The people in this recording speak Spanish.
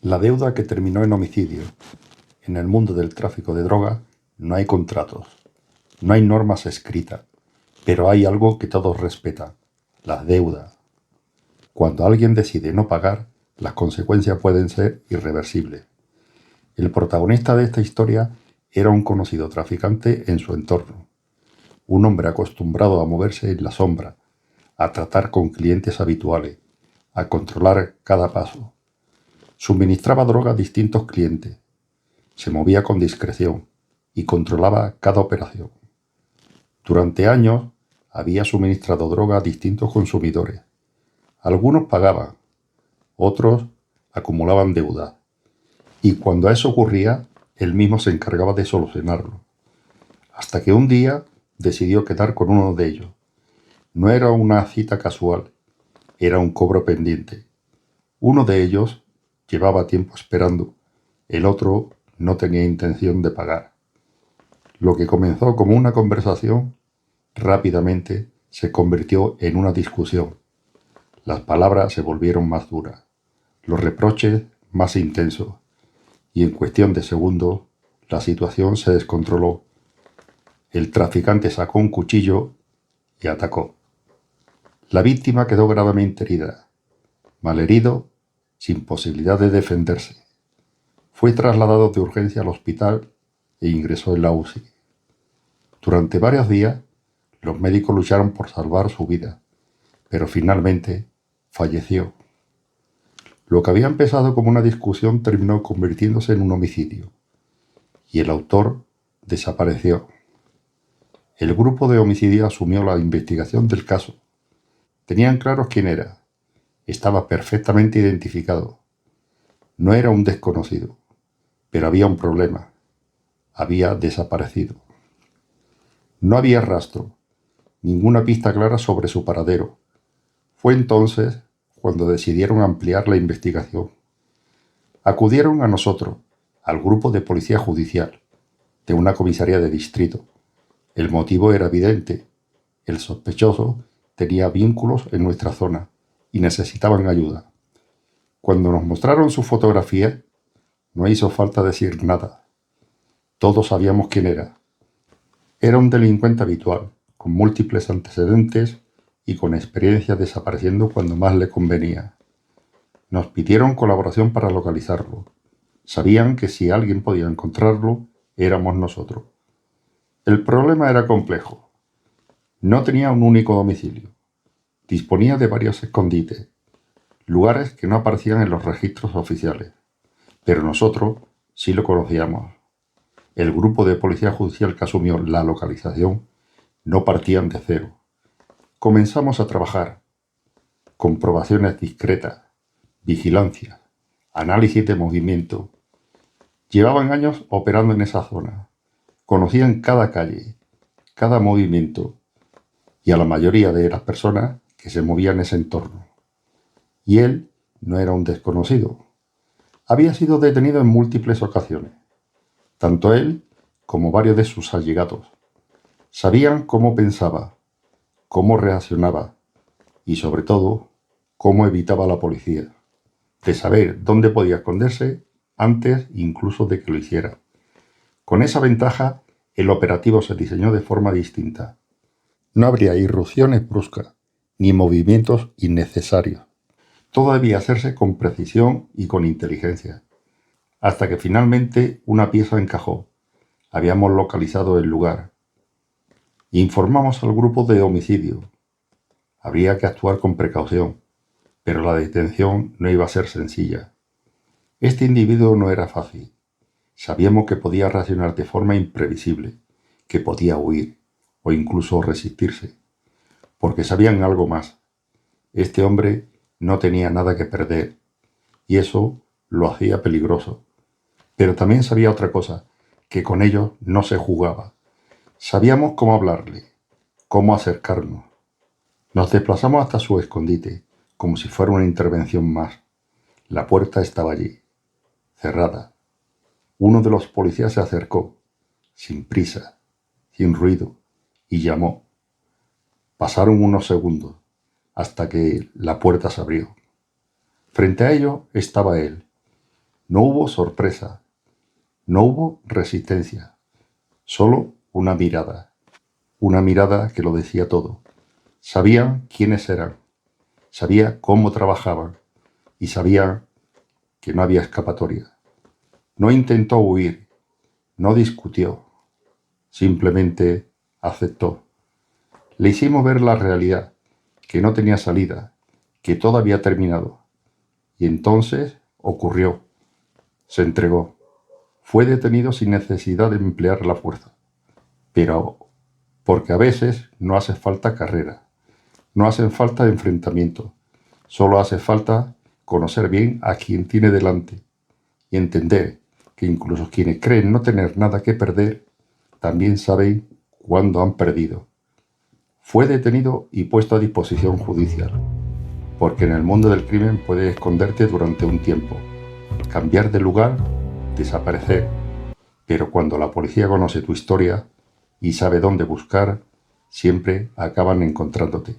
La deuda que terminó en homicidio. En el mundo del tráfico de droga no hay contratos, no hay normas escritas, pero hay algo que todos respetan: la deuda. Cuando alguien decide no pagar, las consecuencias pueden ser irreversibles. El protagonista de esta historia era un conocido traficante en su entorno, un hombre acostumbrado a moverse en la sombra, a tratar con clientes habituales, a controlar cada paso. Suministraba droga a distintos clientes, se movía con discreción y controlaba cada operación. Durante años había suministrado droga a distintos consumidores. Algunos pagaban, otros acumulaban deuda, y cuando eso ocurría, él mismo se encargaba de solucionarlo. Hasta que un día decidió quedar con uno de ellos. No era una cita casual, era un cobro pendiente. Uno de ellos llevaba tiempo esperando, el otro no tenía intención de pagar. Lo que comenzó como una conversación rápidamente se convirtió en una discusión. Las palabras se volvieron más duras, los reproches más intensos, y en cuestión de segundos la situación se descontroló. El traficante sacó un cuchillo y atacó. La víctima quedó gravemente herida, malherido, sin posibilidad de defenderse. Fue trasladado de urgencia al hospital e ingresó en la UCI. Durante varios días, los médicos lucharon por salvar su vida, pero finalmente falleció. Lo que había empezado como una discusión terminó convirtiéndose en un homicidio, y el autor desapareció. El grupo de homicidio asumió la investigación del caso. Tenían claros quién era. Estaba perfectamente identificado. No era un desconocido, pero había un problema. Había desaparecido. No había rastro, ninguna pista clara sobre su paradero. Fue entonces cuando decidieron ampliar la investigación. Acudieron a nosotros, al grupo de policía judicial, de una comisaría de distrito. El motivo era evidente. El sospechoso tenía vínculos en nuestra zona y necesitaban ayuda. Cuando nos mostraron su fotografía, no hizo falta decir nada. Todos sabíamos quién era. Era un delincuente habitual, con múltiples antecedentes y con experiencia desapareciendo cuando más le convenía. Nos pidieron colaboración para localizarlo. Sabían que si alguien podía encontrarlo, éramos nosotros. El problema era complejo. No tenía un único domicilio. Disponía de varios escondites, lugares que no aparecían en los registros oficiales. Pero nosotros sí lo conocíamos. El grupo de policía judicial que asumió la localización no partían de cero. Comenzamos a trabajar. Comprobaciones discretas, vigilancia, análisis de movimiento. Llevaban años operando en esa zona. Conocían cada calle, cada movimiento y a la mayoría de las personas que se movían en ese entorno. Y él no era un desconocido. Había sido detenido en múltiples ocasiones. Tanto él como varios de sus allegados. Sabían cómo pensaba, cómo reaccionaba y, sobre todo, cómo evitaba a la policía. De saber dónde podía esconderse antes incluso de que lo hiciera. Con esa ventaja, el operativo se diseñó de forma distinta. No habría irrupciones bruscas ni movimientos innecesarios. Todo debía hacerse con precisión y con inteligencia. Hasta que finalmente una pieza encajó. Habíamos localizado el lugar. Informamos al grupo de homicidio. Habría que actuar con precaución, pero la detención no iba a ser sencilla. Este individuo no era fácil. Sabíamos que podía reaccionar de forma imprevisible, que podía huir o incluso resistirse, porque sabían algo más. Este hombre no tenía nada que perder, y eso lo hacía peligroso. Pero también sabía otra cosa, que con ellos no se jugaba. Sabíamos cómo hablarle, cómo acercarnos. Nos desplazamos hasta su escondite, como si fuera una intervención más. La puerta estaba allí, cerrada. Uno de los policías se acercó, sin prisa, sin ruido, y llamó. Pasaron unos segundos, hasta que la puerta se abrió. Frente a ellos estaba él, No hubo sorpresa, no hubo resistencia, solo una mirada que lo decía todo. Sabían quiénes eran, sabía cómo trabajaban y sabían que no había escapatoria. No intentó huir, no discutió, simplemente aceptó. Le hicimos ver la realidad, que no tenía salida, que todo había terminado. Y entonces ocurrió. Se entregó. Fue detenido sin necesidad de emplear la fuerza. Pero porque a veces no hace falta carrera, no hacen falta enfrentamientos, solo hace falta conocer bien a quien tiene delante y entender que incluso quienes creen no tener nada que perder, también saben cuándo han perdido. Fue detenido y puesto a disposición judicial, porque en el mundo del crimen puedes esconderte durante un tiempo, cambiar de lugar, desaparecer, pero cuando la policía conoce tu historia y sabe dónde buscar, siempre acaban encontrándote.